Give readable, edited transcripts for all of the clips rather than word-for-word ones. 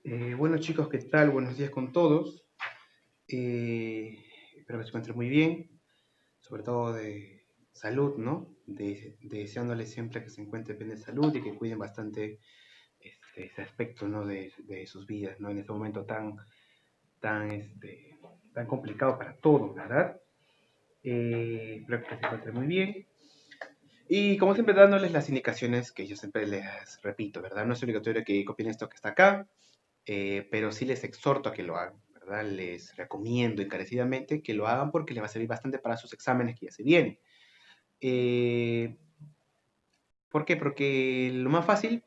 Bueno chicos, ¿qué tal? Buenos días con todos. Espero que se encuentren muy bien, sobre todo de salud, ¿no? Deseándoles siempre que se encuentren bien de salud y que cuiden bastante ese aspecto, ¿no? de sus vidas, ¿no? En este momento tan, tan complicado para todos, ¿verdad? Espero que se encuentren muy bien. Y como siempre, dándoles las indicaciones que yo siempre les repito, ¿verdad? No es obligatorio que copien esto que está acá, pero sí les exhorto a que lo hagan, ¿verdad? Les recomiendo encarecidamente que lo hagan porque les va a servir bastante para sus exámenes que ya se vienen. Eh, ¿Por qué? Porque lo más fácil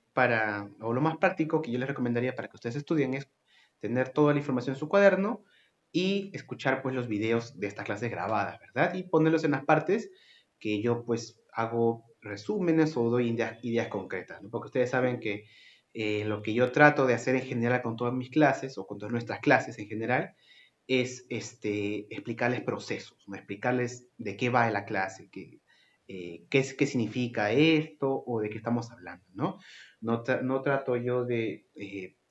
o lo más práctico que yo les recomendaría para que ustedes estudien es tener toda la información en su cuaderno y escuchar pues los videos de esta clase grabadas, ¿verdad? Y ponerlos en las partes que yo pues hago resúmenes o doy ideas concretas, ¿no? Porque ustedes saben que lo que yo trato de hacer en general con todas mis clases o con todas nuestras clases en general es explicarles procesos, ¿no? Explicarles de qué va la clase, qué significa esto o de qué estamos hablando, ¿no? No trato yo de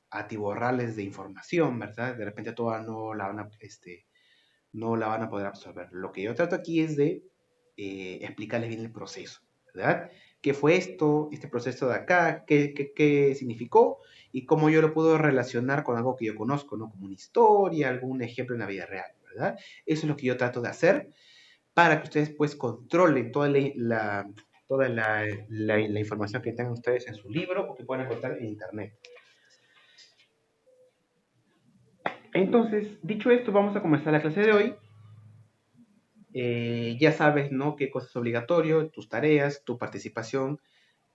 atiborrarles de información, ¿verdad? De repente toda no la van a poder absorber. Lo que yo trato aquí es de explicarles bien el proceso, ¿verdad? ¿Qué fue este proceso de acá? ¿Qué significó? Y cómo yo lo puedo relacionar con algo que yo conozco, ¿no? Como una historia, algún ejemplo en la vida real, ¿verdad? Eso es lo que yo trato de hacer para que ustedes pues controlen toda la información que tengan ustedes en su libro o que puedan encontrar en internet. Entonces, dicho esto, vamos a comenzar la clase de hoy. Ya sabes, ¿no? Qué cosa es obligatorio, tus tareas, tu participación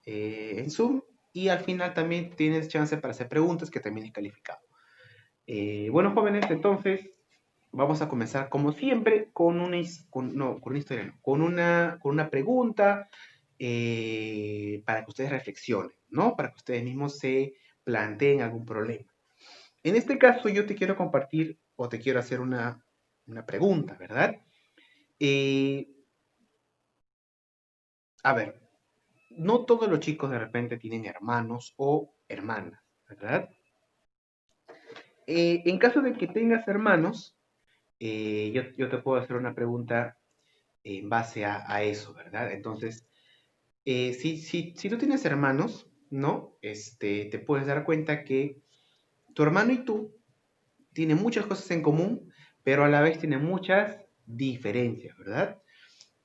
en Zoom y al final también tienes chance para hacer preguntas que también es calificado. Bueno, jóvenes, entonces vamos a comenzar como siempre con una historia, no, con una pregunta para que ustedes reflexionen, ¿no? Para que ustedes mismos se planteen algún problema. En este caso yo te quiero compartir o te quiero hacer una pregunta, ¿verdad? Eh, a ver, no todos los chicos de repente tienen hermanos o hermanas, ¿verdad? En caso de que tengas hermanos, yo te puedo hacer una pregunta en base a eso, ¿verdad? Entonces, si tú tienes hermanos, ¿no? Te puedes dar cuenta que tu hermano y tú tienen muchas cosas en común, pero a la vez tienen muchas diferencias, ¿verdad?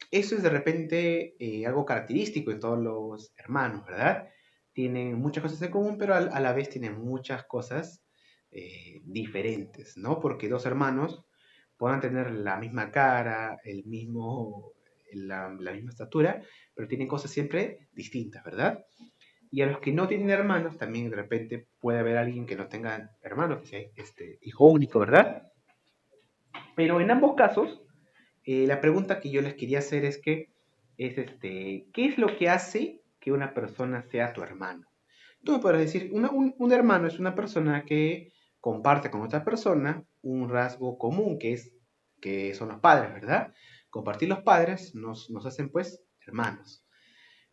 Eso es de repente algo característico de todos los hermanos, ¿verdad? Tienen muchas cosas en común, pero a la vez tienen muchas cosas diferentes, ¿no? Porque dos hermanos puedan tener la misma cara, la misma estatura, pero tienen cosas siempre distintas, ¿verdad? Y a los que no tienen hermanos, también de repente puede haber alguien que no tenga hermanos, que sea hijo único, ¿verdad? Pero en ambos casos, la pregunta que yo les quería hacer ¿qué es lo que hace que una persona sea tu hermano? Tú me podrás decir, un hermano es una persona que comparte con otra persona un rasgo común, que son los padres, ¿verdad? Compartir los padres nos hacen, pues, hermanos.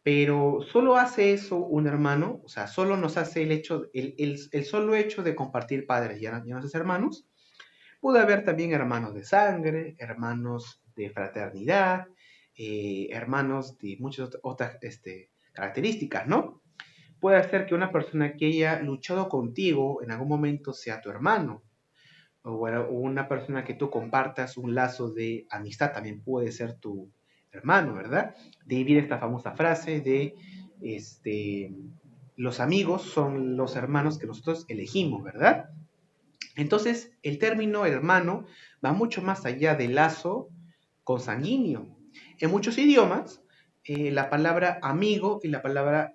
Pero solo hace eso un hermano, o sea, solo nos hace el solo hecho de compartir padres, ya nos hace hermanos. Puede haber también hermanos de sangre, hermanos de fraternidad, hermanos de muchas otras características, ¿no? Puede ser que una persona que haya luchado contigo en algún momento sea tu hermano, o bueno, una persona que tú compartas un lazo de amistad también puede ser tu hermano, ¿verdad? De ahí viene esta famosa frase de este, los amigos son los hermanos que nosotros elegimos, ¿verdad? Entonces, el término hermano va mucho más allá del lazo consanguíneo. En muchos idiomas, la palabra amigo y la palabra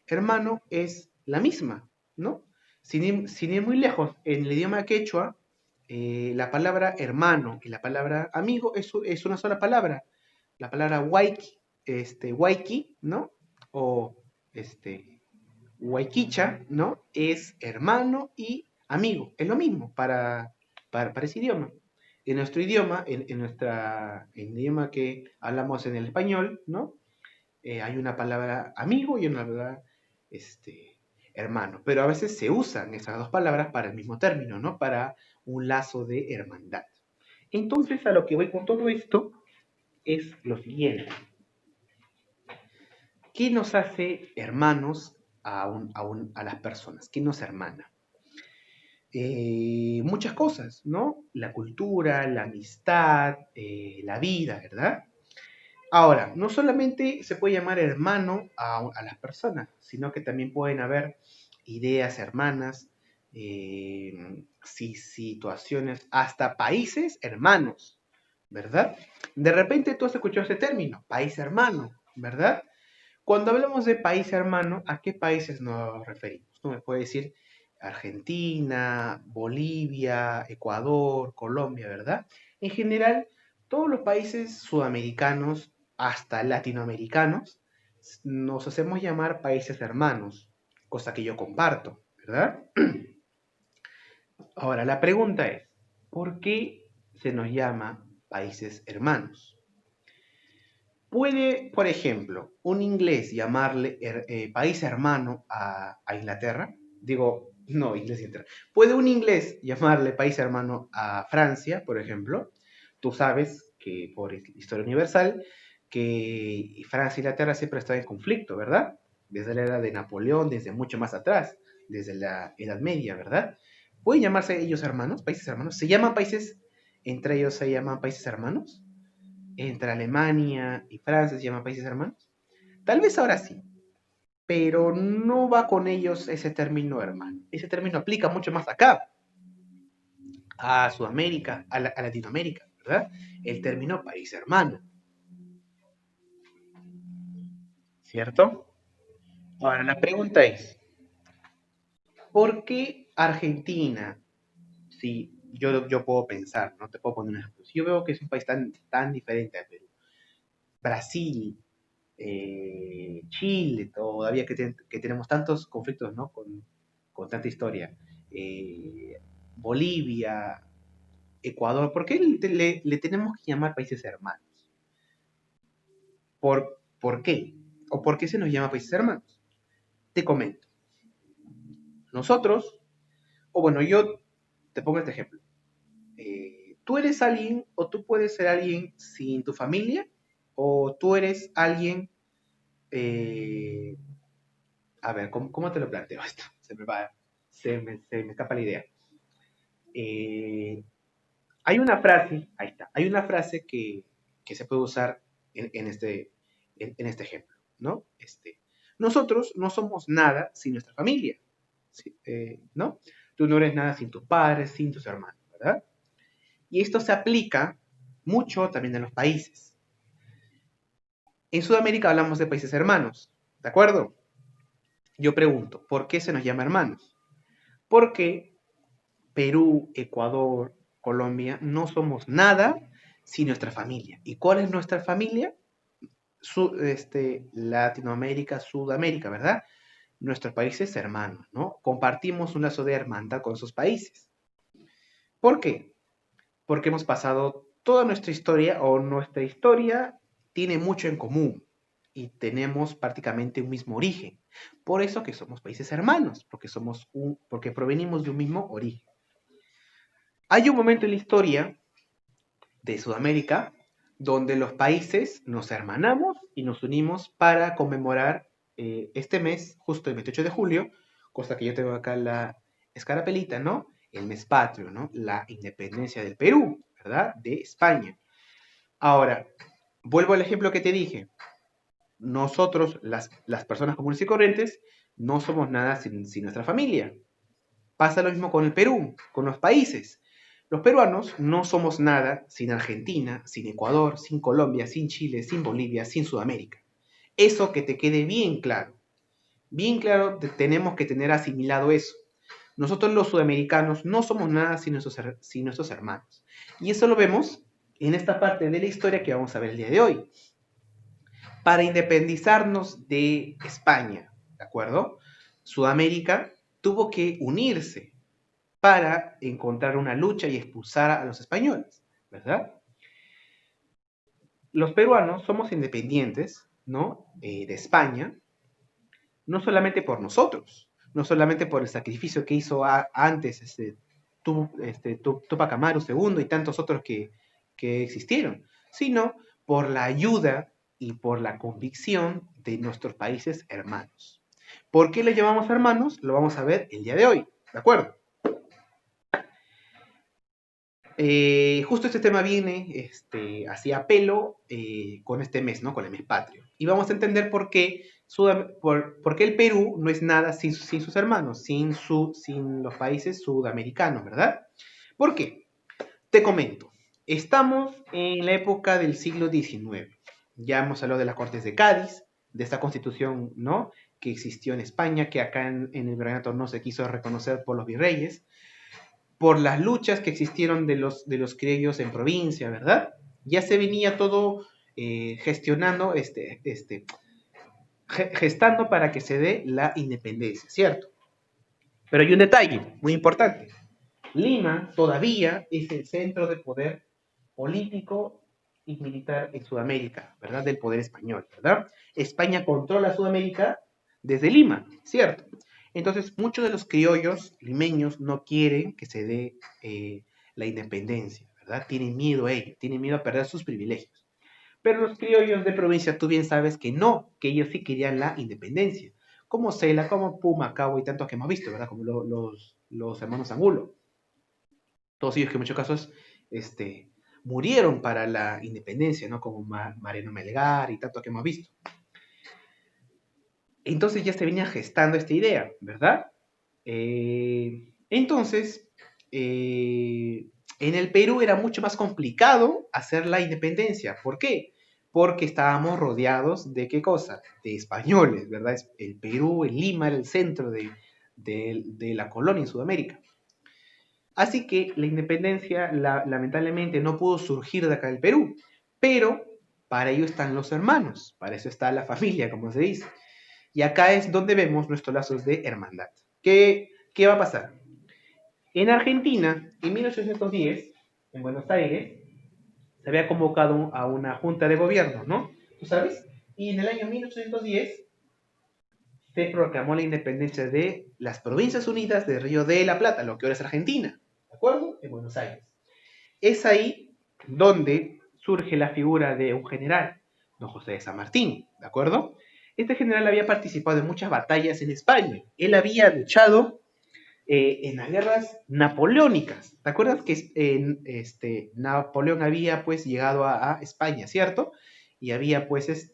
hermano es la misma, ¿no? Sin ir muy lejos, en el idioma quechua, la palabra hermano y la palabra amigo es una sola palabra. La palabra waiki, ¿no? O waikicha, ¿no? Es hermano y amigo. Es lo mismo para ese idioma. En nuestro idioma, en el idioma que hablamos en el español, ¿no? Hay una palabra amigo y una palabra este, hermano, pero a veces se usan esas dos palabras para el mismo término, ¿no? Para un lazo de hermandad. Entonces, a lo que voy con todo esto es lo siguiente. ¿Qué nos hace hermanos a las personas? ¿Qué nos hermana? Muchas cosas, ¿no? La cultura, la amistad, la vida, ¿verdad? Ahora, no solamente se puede llamar hermano a las personas, sino que también pueden haber ideas hermanas, situaciones, hasta países hermanos, ¿verdad? De repente tú has escuchado ese término, país hermano, ¿verdad? Cuando hablamos de país hermano, ¿a qué países nos referimos? Tú me puedes decir Argentina, Bolivia, Ecuador, Colombia, ¿verdad? En general, todos los países sudamericanos, hasta latinoamericanos, nos hacemos llamar países hermanos, cosa que yo comparto, ¿verdad? Ahora, la pregunta es, ¿por qué se nos llama países hermanos? ¿Puede, por ejemplo, un inglés llamarle país hermano a Inglaterra? Digo, no, inglés y Inglaterra. ¿Puede un inglés llamarle país hermano a Francia, por ejemplo? Tú sabes que por historia universal, que Francia e Inglaterra siempre están en conflicto, ¿verdad? Desde la era de Napoleón, desde mucho más atrás, desde la Edad Media, ¿verdad? ¿Pueden llamarse ellos hermanos, países hermanos? ¿Se llaman países, entre ellos se llaman países hermanos? Entre Alemania y Francia se llaman países hermanos. Tal vez ahora sí, pero no va con ellos ese término hermano. Ese término aplica mucho más acá, a Sudamérica, a Latinoamérica, ¿verdad? El término país hermano, ¿cierto? Ahora, la pregunta es, ¿por qué Argentina? Si yo puedo pensar, no te puedo poner un ejemplo. Si yo veo que es un país tan diferente a Perú, Brasil, Chile, todavía que tenemos tantos conflictos, ¿no? Con tanta historia. Bolivia, Ecuador, ¿por qué le tenemos que llamar países hermanos? ¿Por qué? ¿O por qué se nos llama países hermanos? Te comento. Nosotros, o bueno, yo te pongo este ejemplo. Tú eres alguien o tú puedes ser alguien sin tu familia o tú eres alguien, eh, a ver, ¿cómo te lo planteo esto? Se me escapa la idea. Eh, Hay una frase, ahí está, hay una frase que se puede usar en este ejemplo, ¿no? Nosotros no somos nada sin nuestra familia, ¿sí? ¿No? Tú no eres nada sin tus padres, sin tus hermanos, ¿verdad? Y esto se aplica mucho también en los países. En Sudamérica hablamos de países hermanos, ¿de acuerdo? Yo pregunto, ¿por qué se nos llama hermanos? Porque Perú, Ecuador, Colombia, no somos nada sin nuestra familia. ¿Y cuál es nuestra familia? Latinoamérica, Sudamérica, ¿verdad? Nuestros países hermanos, ¿no? Compartimos un lazo de hermandad con esos países. ¿Por qué? Porque hemos pasado toda nuestra historia o nuestra historia tiene mucho en común y tenemos prácticamente un mismo origen. Por eso que somos países hermanos, porque provenimos de un mismo origen. Hay un momento en la historia de Sudamérica donde los países nos hermanamos y nos unimos para conmemorar este mes, justo el 28 de julio, cosa que yo tengo acá la escarapelita, ¿no? El mes patrio, ¿no? La independencia del Perú, ¿verdad? De España. Ahora, vuelvo al ejemplo que te dije. Nosotros, las personas comunes y corrientes, no somos nada sin nuestra familia. Pasa lo mismo con el Perú, con los países. Los peruanos no somos nada sin Argentina, sin Ecuador, sin Colombia, sin Chile, sin Bolivia, sin Sudamérica. Eso que te quede bien claro. Bien claro, tenemos que tener asimilado eso. Nosotros los sudamericanos no somos nada sin nuestros hermanos. Y eso lo vemos en esta parte de la historia que vamos a ver el día de hoy. Para independizarnos de España, ¿de acuerdo? Sudamérica tuvo que unirse para encontrar una lucha y expulsar a los españoles, ¿verdad? Los peruanos somos independientes, ¿no? De España, no solamente por nosotros, no solamente por el sacrificio que hizo antes Tupac Amaru II y tantos otros que existieron, sino por la ayuda y por la convicción de nuestros países hermanos. ¿Por qué le llamamos hermanos? Lo vamos a ver el día de hoy, ¿de acuerdo? Justo este tema viene así a pelo con este mes, ¿no? Con el mes patrio. Y vamos a entender por qué, por qué el Perú no es nada sin sus hermanos, sin los países sudamericanos, ¿verdad? ¿Por qué? Te comento. Estamos en la época del siglo XIX. Ya hemos hablado de las Cortes de Cádiz, de esta constitución, ¿no? Que existió en España, que acá en el Virreinato no se quiso reconocer por los virreyes, por las luchas que existieron de los criollos en provincia, ¿verdad? Ya se venía todo gestionando, gestando para que se dé la independencia, ¿cierto? Pero hay un detalle muy importante. Lima todavía es el centro de poder político y militar en Sudamérica, ¿verdad? Del poder español, ¿verdad? España controla Sudamérica desde Lima, ¿cierto? Entonces, muchos de los criollos limeños no quieren que se dé la independencia, ¿verdad? Tienen miedo a ello, tienen miedo a perder sus privilegios. Pero los criollos de provincia, tú bien sabes que no, que ellos sí querían la independencia, como Cela, como Pumacao y tantos que hemos visto, ¿verdad? Como los hermanos Angulo. Todos ellos que en muchos casos murieron para la independencia, ¿no? Como Mariano Melgar y tanto que hemos visto. Entonces ya se venía gestando esta idea, ¿verdad? Entonces, en el Perú era mucho más complicado hacer la independencia. ¿Por qué? Porque estábamos rodeados de ¿qué cosa? De españoles, ¿verdad? El Perú, el Lima era el centro de la colonia en Sudamérica. Así que la independencia lamentablemente no pudo surgir de acá del Perú, pero para ello están los hermanos, para eso está la familia, como se dice. Y acá es donde vemos nuestros lazos de hermandad. ¿Qué va a pasar? En Argentina, en 1810, en Buenos Aires, se había convocado a una junta de gobierno, ¿no? ¿Tú sabes? Y en el año 1810 se proclamó la independencia de las Provincias Unidas de Río de la Plata, lo que ahora es Argentina, ¿de acuerdo? En Buenos Aires. Es ahí donde surge la figura de un general, don José de San Martín, ¿de acuerdo? Este general había participado en muchas batallas en España. Él había luchado en las guerras napoleónicas. ¿Te acuerdas que Napoleón había pues llegado a España, ¿cierto? Y había pues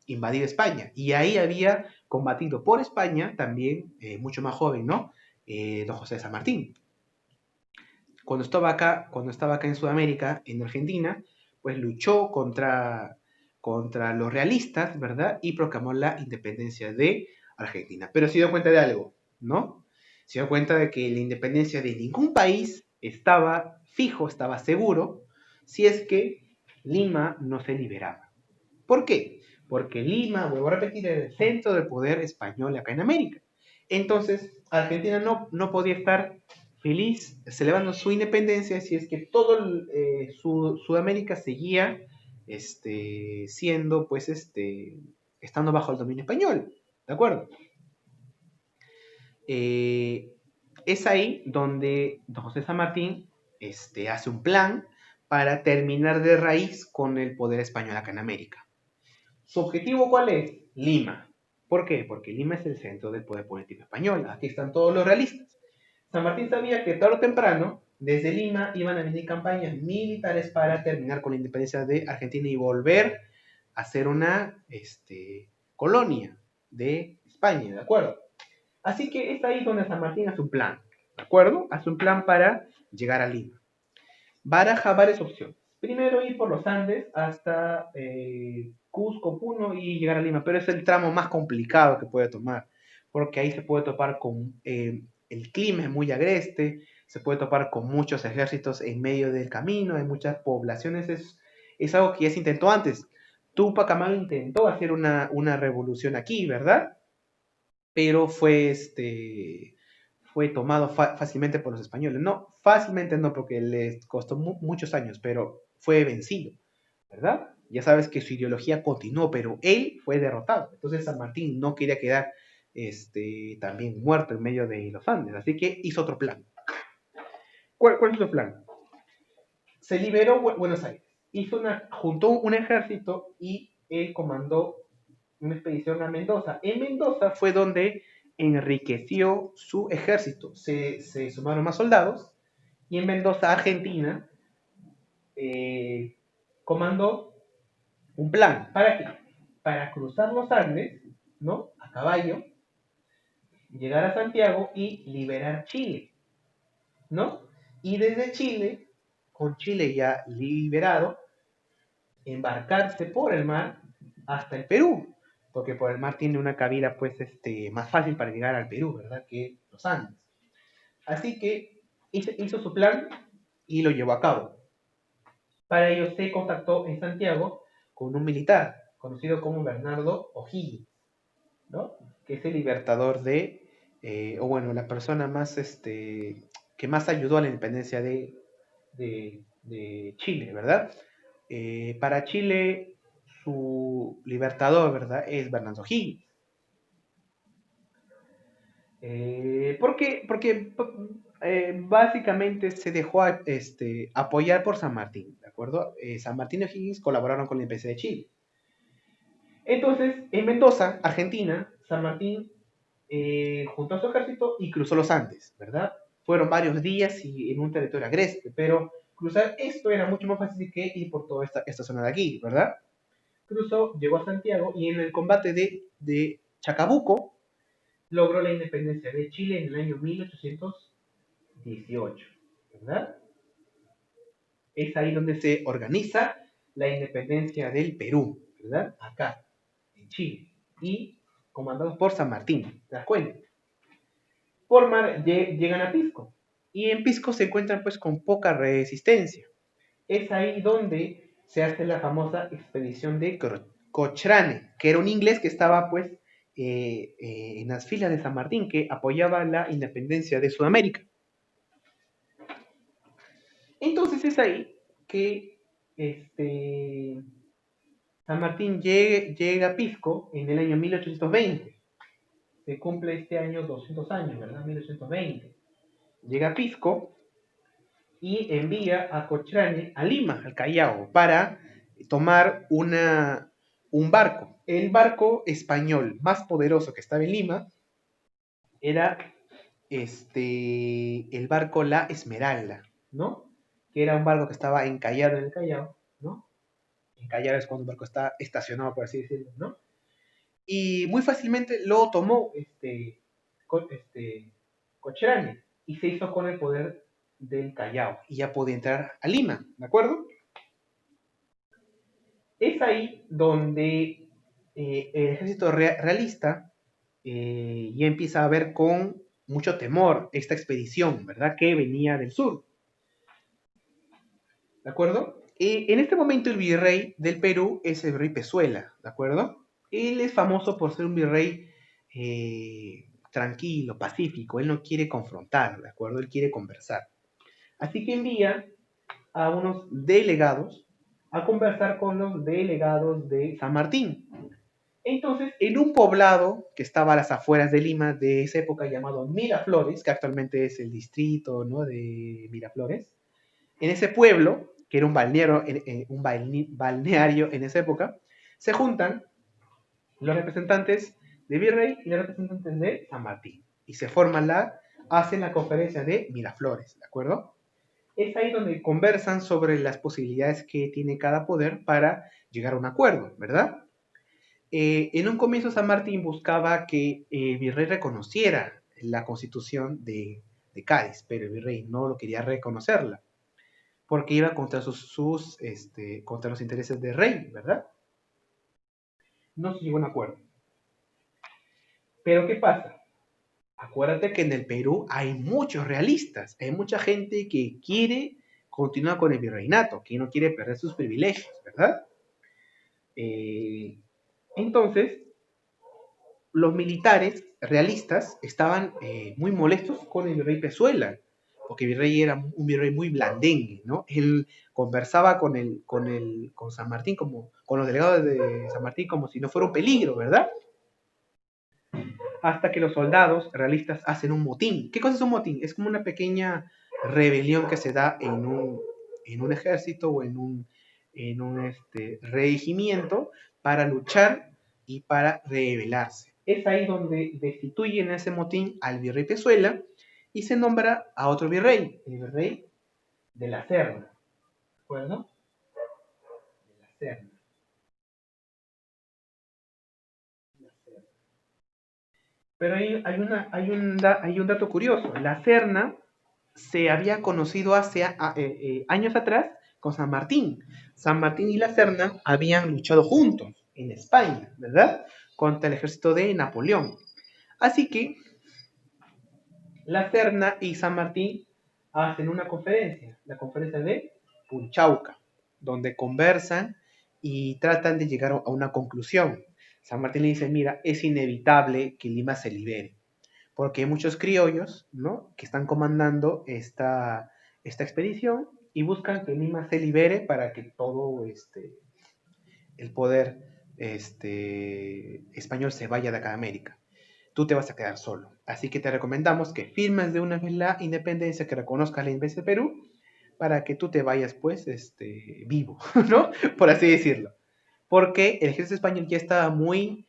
invadido España. Y ahí había combatido por España también, mucho más joven, ¿no? Don José de San Martín. Cuando estaba acá en Sudamérica, en Argentina, pues luchó contra los realistas, ¿verdad? Y proclamó la independencia de Argentina. Pero se dio cuenta de algo, ¿no? Se dio cuenta de que la independencia de ningún país estaba fijo, estaba seguro, si es que Lima no se liberaba. ¿Por qué? Porque Lima, vuelvo a repetir, era el centro del poder español acá en América. Entonces, Argentina no podía estar feliz celebrando su independencia si es que todo Sudamérica seguía siendo, pues, estando bajo el dominio español. ¿De acuerdo? Eh, es ahí donde don José San Martín hace un plan para terminar de raíz con el poder español acá en América. ¿Su objetivo cuál es? Lima. ¿Por qué? Porque Lima es el centro del poder político español. Aquí están todos los realistas. San Martín sabía que tarde o temprano, desde Lima, iban a venir campañas militares para terminar con la independencia de Argentina y volver a ser una colonia de España, ¿de acuerdo? Así que es ahí donde San Martín hace un plan, ¿de acuerdo? Hace un plan para llegar a Lima. Baraja varias opciones. Primero ir por los Andes hasta Cusco, Puno y llegar a Lima, pero es el tramo más complicado que puede tomar, porque ahí se puede topar con el clima es muy agreste, se puede topar con muchos ejércitos en medio del camino, hay muchas poblaciones, es algo que ya se intentó antes. Tupac Amaru intentó hacer una revolución aquí, ¿verdad? Pero fue tomado fácilmente por los españoles. No, fácilmente no, porque les costó muchos años, pero fue vencido, ¿verdad? Ya sabes que su ideología continuó, pero él fue derrotado. Entonces San Martín no quería quedar también muerto en medio de los Andes. Así que hizo otro plan. ¿Cuál es su plan? Se liberó Buenos Aires, juntó un ejército y él comandó una expedición a Mendoza. En Mendoza fue donde enriqueció su ejército. Se sumaron más soldados y en Mendoza, Argentina, eh, comandó un plan. ¿Para qué? Para cruzar los Andes, ¿no? A caballo, llegar a Santiago y liberar Chile, ¿no? Y desde Chile, con Chile ya liberado, embarcarse por el mar hasta el Perú, porque por el mar tiene una cabida pues más fácil para llegar al Perú, ¿verdad? Que los Andes. Así que hizo su plan y lo llevó a cabo. Para ello se contactó en Santiago con un militar conocido como Bernardo O'Higgins, ¿no? Que es el libertador o bueno, la persona más, que más ayudó a la independencia de Chile, ¿verdad? Para Chile, su libertador, ¿verdad? Es Bernardo O'Higgins. ¿Por qué? Porque básicamente se dejó apoyar por San Martín, ¿de acuerdo? San Martín y O'Higgins colaboraron con la independencia de Chile. Entonces, en Mendoza, Argentina, San Martín juntó a su ejército y cruzó los Andes, ¿verdad? Fueron varios días y en un territorio agreste, pero cruzar esto era mucho más fácil que ir por toda esta zona de aquí, ¿verdad? Cruzó, llegó a Santiago y en el combate de Chacabuco logró la independencia de Chile en el año 1818, ¿verdad? Es ahí donde se organiza la independencia del Perú, ¿verdad? Acá, en Chile, y comandados por San Martín, ¿te das cuenta? Por mar llegan a Pisco, y en Pisco se encuentran pues con poca resistencia. Es ahí donde se hace la famosa expedición de Cochrane, que era un inglés que estaba pues en las filas de San Martín, que apoyaba la independencia de Sudamérica. Entonces es ahí que San Martín llega a Pisco en el año 1820. Se cumple este año 200 años, ¿verdad? 1820. Llega a Pisco y envía a Cochrane a Lima, al Callao, para tomar un barco. El barco español más poderoso que estaba en Lima era el barco La Esmeralda, ¿no? Que era un barco que estaba encallado en el Callao, ¿no? Encallado es cuando un barco está estacionado, por así decirlo, ¿no? Y muy fácilmente lo tomó Cochrane y se hizo con el poder del Callao y ya podía entrar a Lima, ¿de acuerdo? Es ahí donde el ejército realista ya empieza a ver con mucho temor esta expedición, ¿verdad? Que venía del sur. ¿De acuerdo? En este momento el virrey del Perú es el virrey Pezuela, ¿de acuerdo? Él es famoso por ser un virrey tranquilo, pacífico, él no quiere confrontar, ¿de acuerdo? Él quiere conversar. Así que envía a unos delegados a conversar con los delegados de San Martín. Entonces, en un poblado que estaba a las afueras de Lima de esa época llamado Miraflores, que actualmente es el distrito, ¿no?, de Miraflores, en ese pueblo, que era un balneario en esa época, se juntan los representantes de Virrey y los representantes de San Martín. Y hacen la conferencia de Miraflores, ¿de acuerdo? Es ahí donde conversan sobre las posibilidades que tiene cada poder para llegar a un acuerdo, ¿verdad? En un comienzo San Martín buscaba que el virrey reconociera la constitución de Cádiz, pero el virrey no lo quería reconocerla, porque iba contra contra los intereses del rey, ¿verdad? No se llegó a un acuerdo. Pero ¿qué pasa? Acuérdate que en el Perú hay muchos realistas, hay mucha gente que quiere continuar con el virreinato, que no quiere perder sus privilegios, ¿verdad? Entonces, los militares realistas estaban muy molestos con el virrey Pezuela, porque el virrey era un virrey muy blandengue, ¿no? Él conversaba con San Martín, con los delegados de San Martín, como si no fuera un peligro, ¿verdad? hasta que los soldados realistas hacen un motín. ¿Qué cosa es un motín? Es como una pequeña rebelión que se da en un ejército o en un regimiento para luchar y para rebelarse. Es ahí donde destituyen ese motín al virrey Pezuela y se nombra a otro virrey, el virrey de la Serna. ¿De acuerdo? De la Serna. Pero hay un dato curioso. La Serna se había conocido hace años atrás con San Martín. San Martín y la Serna habían luchado juntos en España, ¿verdad? Contra el ejército de Napoleón. Así que la Serna y San Martín hacen una conferencia, la conferencia de Punchauca, donde conversan y tratan de llegar a una conclusión. San Martín le dice, mira, es inevitable que Lima se libere, porque hay muchos criollos, ¿no?, que están comandando esta expedición y buscan que Lima se libere para que todo el poder español se vaya de acá a América. Tú te vas a quedar solo. Así que te recomendamos que firmes de una vez la independencia, que reconozcas la independencia de Perú, para que tú te vayas, pues, vivo, ¿no? Por así decirlo. Porque el ejército español ya estaba muy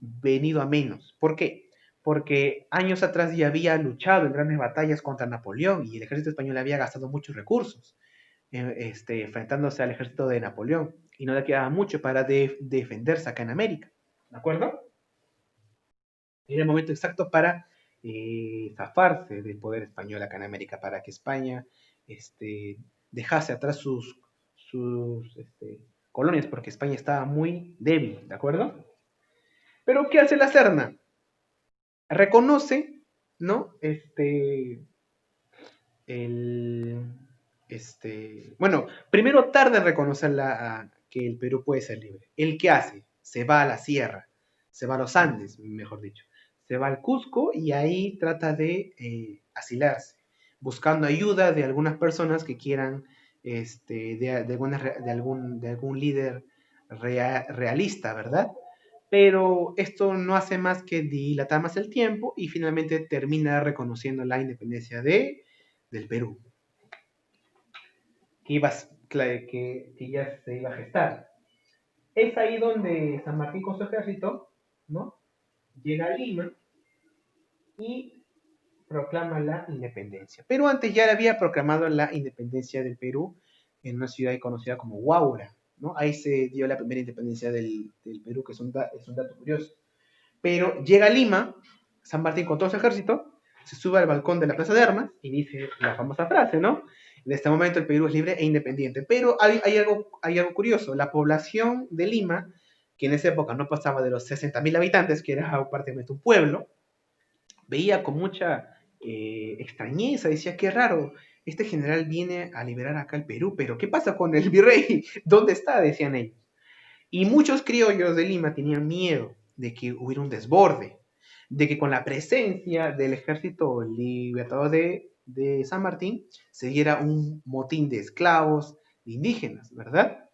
venido a menos. ¿Por qué? Porque años atrás ya había luchado en grandes batallas contra Napoleón y el ejército español había gastado muchos recursos enfrentándose al ejército de Napoleón y no le quedaba mucho para defenderse acá en América. ¿De acuerdo? Era el momento exacto para zafarse del poder español acá en América, para que España dejase atrás sus colonias, porque España estaba muy débil, ¿de acuerdo? Pero ¿qué hace la Serna? Reconoce, ¿no? El, bueno, primero tarda en reconocer que el Perú puede ser libre. ¿El qué hace? Se va a la sierra, se va a los Andes, mejor dicho. Se va al Cusco y ahí trata de asilarse, buscando ayuda de algunas personas que quieran, de algún líder realista, ¿verdad? Pero esto no hace más que dilatar más el tiempo y finalmente termina reconociendo la independencia del Perú, que ya se iba a gestar. Es ahí donde San Martín con su ejército, ¿no?, llega a Lima y proclama la independencia. Pero antes ya había proclamado la independencia del Perú en una ciudad conocida como Huaura, ¿no? Ahí se dio la primera independencia del Perú, que es un dato curioso. Pero llega a Lima, San Martín con todo su ejército, se sube al balcón de la Plaza de Armas y dice la famosa frase, ¿no? En este momento el Perú es libre e independiente. Pero hay algo curioso. La población de Lima, que en esa época no pasaba de los 60.000 habitantes, que era prácticamente un pueblo, veía con mucha extrañeza, decía, qué raro, este general viene a liberar acá el Perú, pero ¿qué pasa con el virrey? ¿Dónde está?, decían ellos. Y muchos criollos de Lima tenían miedo de que hubiera un desborde, de que con la presencia del ejército libertador de San Martín se diera un motín de esclavos, de indígenas, ¿verdad?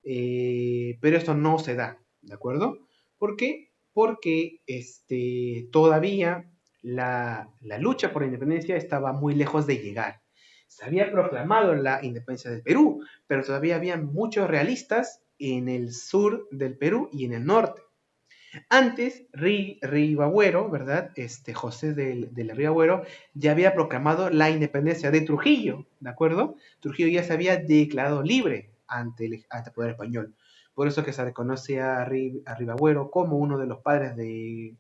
Pero esto no se da, ¿de acuerdo? ¿Por qué? Porque todavía la lucha por la independencia estaba muy lejos de llegar. Se había proclamado la independencia del Perú, pero todavía había muchos realistas en el sur del Perú y en el norte. Antes, Ribagüero, ¿verdad? José de la Ribagüero ya había proclamado la independencia de Trujillo, ¿de acuerdo? Trujillo ya se había declarado libre ante el poder español. Por eso que se reconoce a Ribagüero como uno de los padres de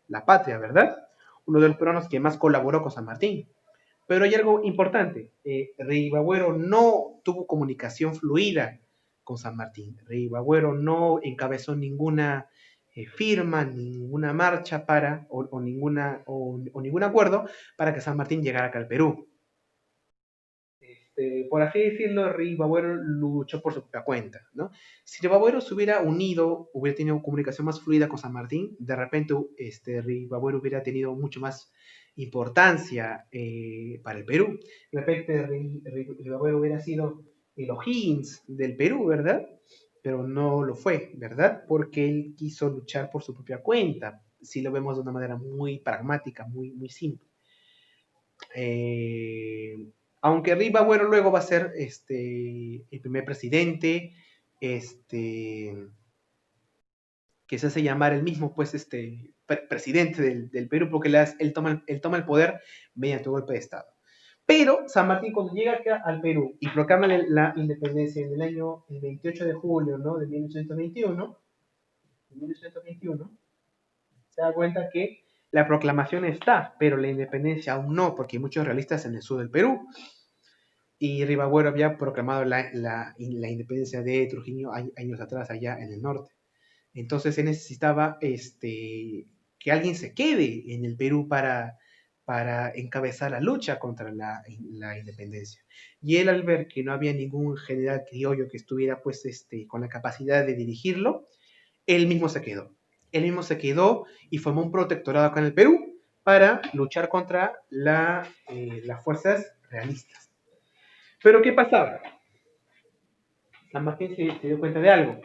la patria, ¿verdad? Uno de los peruanos que más colaboró con San Martín. Pero hay algo importante. Ribagüero no tuvo comunicación fluida con San Martín. Ribagüero no encabezó ninguna firma, ninguna marcha o ningún acuerdo para que San Martín llegara acá al Perú. Por así decirlo, Ribagüero luchó por su propia cuenta, ¿no? Si Ribagüero se hubiera unido, hubiera tenido comunicación más fluida con San Martín, de repente Ribagüero hubiera tenido mucho más importancia para el Perú. De repente Ribagüero hubiera sido el O'Higgins del Perú, ¿verdad? pero no lo fue, ¿verdad? Porque él quiso luchar por su propia cuenta, si lo vemos de una manera muy pragmática, muy simple. Eh, Aunque Riva, bueno, luego va a ser el primer presidente, este, que se hace llamar el mismo, pues, presidente del Perú, porque él toma el poder mediante un golpe de Estado. Pero San Martín, cuando llega acá al Perú y proclama la independencia en el año el 28 de julio, ¿no? De 1821, se da cuenta que la proclamación está, pero la independencia aún no, porque hay muchos realistas en el sur del Perú. Y Ribagüero había proclamado la independencia de Trujillo años atrás, allá en el norte. Entonces se necesitaba que alguien se quede en el Perú para encabezar la lucha contra la independencia. Y él, al ver que no había ningún general criollo que estuviera pues, con la capacidad de dirigirlo, él mismo se quedó. Él mismo se quedó y formó un protectorado acá en el Perú para luchar contra las fuerzas realistas. Pero ¿qué pasaba? San Martín se dio cuenta de algo.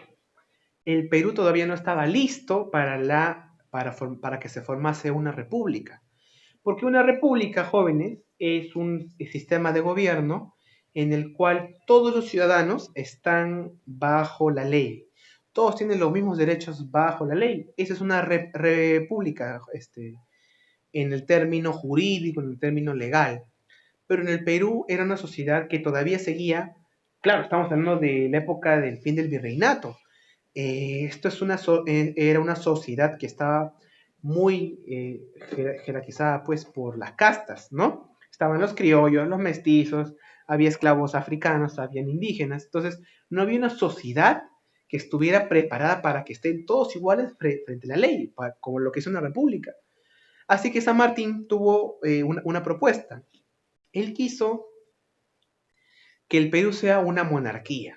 El Perú todavía no estaba listo para que se formase una república. Porque una república, jóvenes, es un sistema de gobierno en el cual todos los ciudadanos están bajo la ley. Todos tienen los mismos derechos bajo la ley. Esa es una república, en el término jurídico, en el término legal. Pero en el Perú era una sociedad que todavía seguía, claro, estamos hablando de la época del fin del virreinato. Esto era una sociedad que estaba muy jerarquizada pues por las castas, ¿no? Estaban los criollos, los mestizos, había esclavos africanos, habían indígenas, entonces no había una sociedad que estuviera preparada para que estén todos iguales frente a la ley, como lo que es una república. Así que San Martín tuvo una propuesta. Él quiso que el Perú sea una monarquía,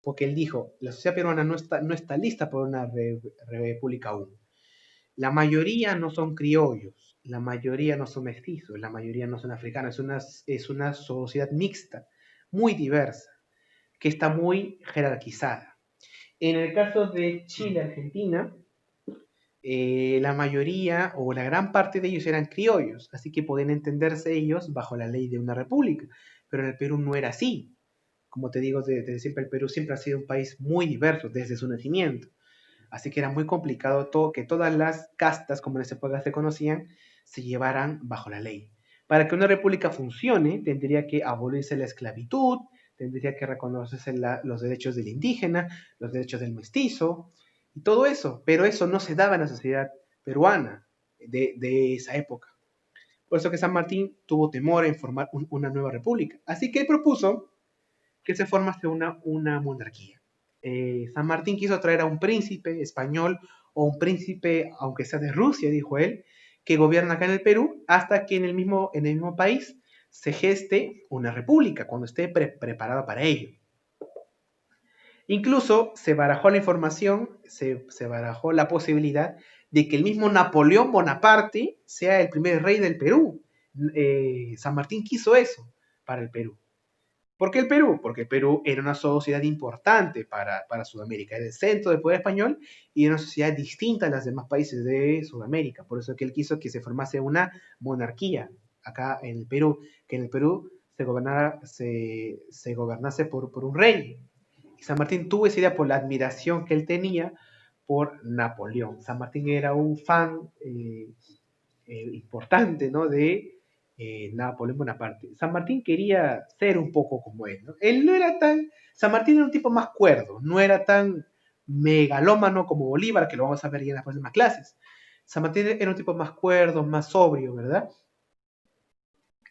porque él dijo, la sociedad peruana no está lista por una república aún. La mayoría no son criollos, la mayoría no son mestizos, la mayoría no son africanos, es una sociedad mixta, muy diversa, que está muy jerarquizada. En el caso de Chile-Argentina, la mayoría o la gran parte de ellos eran criollos, así que podían entenderse ellos bajo la ley de una república, pero en el Perú no era así. Como te digo, desde siempre el Perú siempre ha sido un país muy diverso desde su nacimiento. Así que era muy complicado que todas las castas, como en esa época se conocían, se llevaran bajo la ley. Para que una república funcione, tendría que abolirse la esclavitud, tendría que reconocerse los derechos del indígena, los derechos del mestizo, y todo eso. Pero eso no se daba en la sociedad peruana de esa época. Por eso que San Martín tuvo temor en formar una nueva república. Así que él propuso que se formase una monarquía. San Martín quiso traer a un príncipe español o un príncipe, aunque sea de Rusia, dijo él, que gobierna acá en el Perú, hasta que en el mismo país se geste una república, cuando esté preparado para ello. Incluso se barajó la información, se barajó la posibilidad de que el mismo Napoleón Bonaparte sea el primer rey del Perú. San Martín quiso eso para el Perú. ¿Por qué el Perú? Porque el Perú era una sociedad importante para Sudamérica, era el centro del poder español y era una sociedad distinta a los demás países de Sudamérica. Por eso que él quiso que se formase una monarquía acá en el Perú, que en el Perú se gobernase por un rey. Y San Martín tuvo esa idea por la admiración que él tenía por Napoleón. San Martín era un fan importante, ¿no? De Napoleón Bonaparte. San Martín quería ser un poco como él, ¿no? Él no era San Martín era un tipo más cuerdo, no era tan megalómano como Bolívar, que lo vamos a ver ya en las próximas clases. San Martín era un tipo más cuerdo, más sobrio, ¿verdad?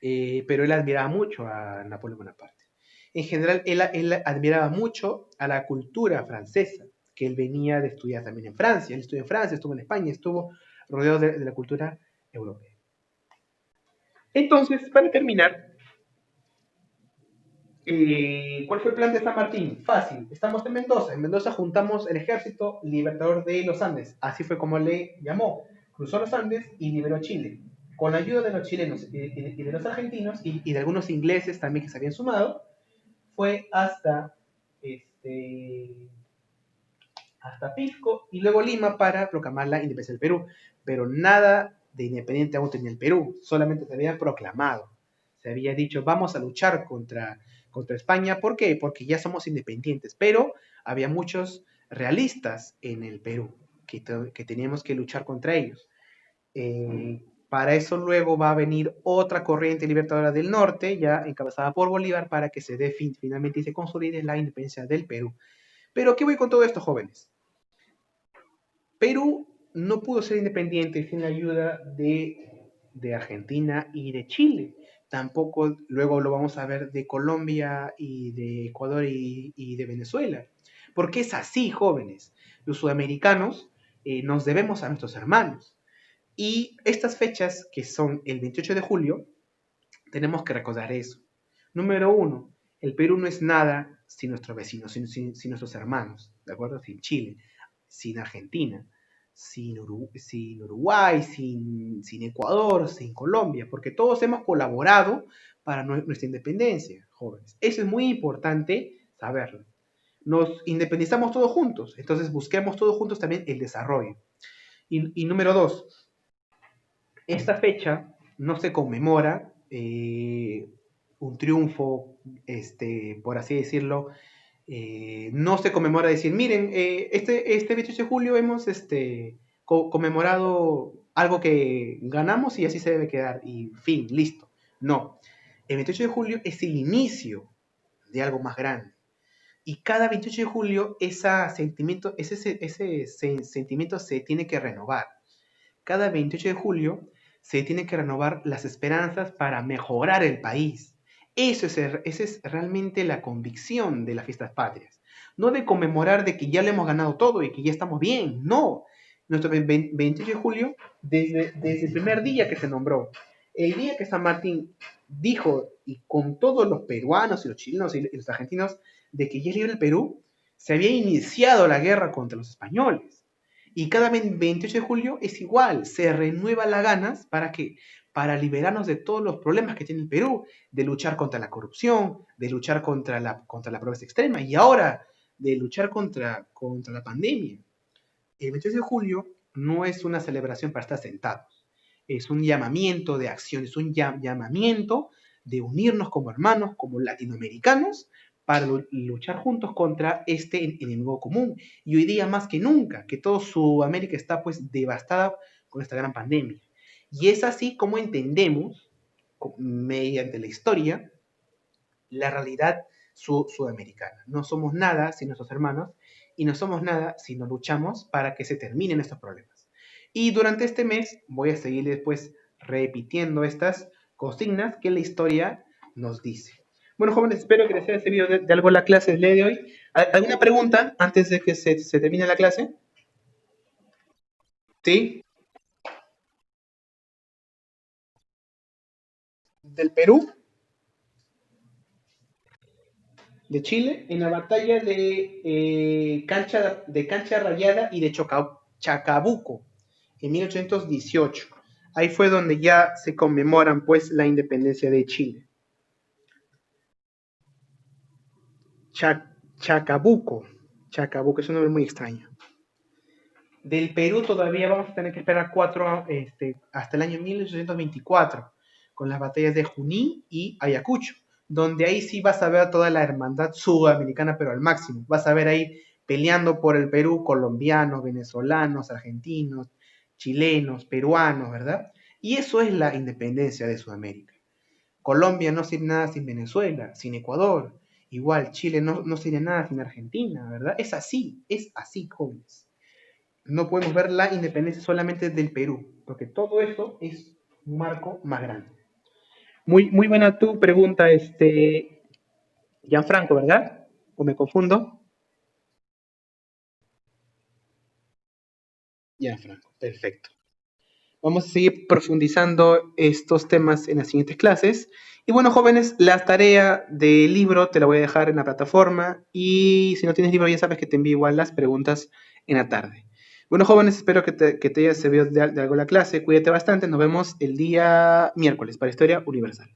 Pero él admiraba mucho a Napoleón Bonaparte. En general, él admiraba mucho a la cultura francesa, que él venía de estudiar también en Francia. Él estudió en Francia, estuvo en España, estuvo rodeado de la cultura europea. Entonces, para terminar, ¿cuál fue el plan de San Martín? Fácil, estamos en Mendoza. En Mendoza juntamos el ejército libertador de los Andes. Así fue como le llamó. Cruzó los Andes y liberó Chile. Con la ayuda de los chilenos y de los argentinos y de algunos ingleses también que se habían sumado, fue hasta este, hasta Pisco y luego Lima para proclamar la independencia del Perú. Pero nada de independiente aún tenía el Perú, solamente se había proclamado. Se había dicho, vamos a luchar contra España. ¿Por qué? Porque ya somos independientes, pero había muchos realistas en el Perú que teníamos que luchar contra ellos. Para eso luego va a venir otra corriente libertadora del norte, ya encabezada por Bolívar, para que se dé finalmente y se consolide la independencia del Perú. Pero, ¿qué voy con todo esto, jóvenes? Perú no pudo ser independiente sin la ayuda de Argentina y de Chile. Tampoco luego lo vamos a ver de Colombia y de Ecuador y de Venezuela. Porque es así, jóvenes. Los sudamericanos nos debemos a nuestros hermanos. Y estas fechas, que son el 28 de julio, tenemos que recordar eso. Número uno, el Perú no es nada sin nuestros vecinos, sin nuestros hermanos, ¿de acuerdo? Sin Chile, sin Argentina, sin Uruguay, sin Ecuador, sin Colombia, porque todos hemos colaborado para nuestra independencia, jóvenes. Eso es muy importante saberlo. Nos independizamos todos juntos, entonces busquemos todos juntos también el desarrollo. Y número dos, esta fecha no se conmemora un triunfo, por así decirlo, no se conmemora decir, miren, este 28 de julio hemos conmemorado algo que ganamos y así se debe quedar, y fin, listo. No, el 28 de julio es el inicio de algo más grande. Y cada 28 de julio ese sentimiento se tiene que renovar. Cada 28 de julio se tienen que renovar las esperanzas para mejorar el país. Esa es realmente la convicción de las fiestas patrias. No de conmemorar de que ya le hemos ganado todo y que ya estamos bien. No. Nuestro 28 de julio, desde el primer día que se nombró, el día que San Martín dijo, y con todos los peruanos y los chilenos y los argentinos, de que ya libre el Perú, se había iniciado la guerra contra los españoles. Y cada 28 de julio es igual, se renueva las ganas para que para liberarnos de todos los problemas que tiene el Perú, de luchar contra la corrupción, de luchar contra la pobreza extrema y ahora de luchar contra la pandemia. El 28 de julio no es una celebración para estar sentados, es un llamamiento de acción, es un llamamiento de unirnos como hermanos, como latinoamericanos, para luchar juntos contra este enemigo común. Y hoy día más que nunca, que toda Sudamérica está pues devastada con esta gran pandemia. Y es así como entendemos, mediante la historia, la realidad sudamericana. No somos nada sin nuestros hermanos y no somos nada si no luchamos para que se terminen estos problemas. Y durante este mes voy a seguir después repitiendo estas consignas que la historia nos dice. Bueno, jóvenes, espero que les haya servido de algo la clase del día de hoy. ¿Alguna pregunta antes de que se termine la clase? ¿Sí? ¿Del Perú? ¿De Chile? En la batalla de Cancha Rayada y de Chacabuco, en 1818. Ahí fue donde ya se conmemoran pues la independencia de Chile. Chacabuco. Chacabuco es un nombre muy extraño. Del Perú todavía vamos a tener que esperar hasta el año 1824, con las batallas de Junín y Ayacucho, donde ahí sí vas a ver toda la hermandad sudamericana, pero al máximo. Vas a ver ahí peleando por el Perú colombianos, venezolanos, argentinos, chilenos, peruanos, ¿verdad? Y eso es la independencia de Sudamérica. Colombia no sería nada sin Venezuela, sin Ecuador. Igual Chile no sería nada sin Argentina, ¿verdad? Es así, jóvenes. No podemos ver la independencia solamente del Perú, porque todo eso es un marco más grande. Muy buena tu pregunta, Gianfranco, ¿verdad? ¿O me confundo? Gianfranco, perfecto. Vamos a seguir profundizando estos temas en las siguientes clases. Y bueno, jóvenes, la tarea del libro te la voy a dejar en la plataforma y si no tienes libro ya sabes que te envío igual las preguntas en la tarde. Bueno, jóvenes, espero que te haya servido de algo la clase. Cuídate bastante. Nos vemos el día miércoles para Historia Universal.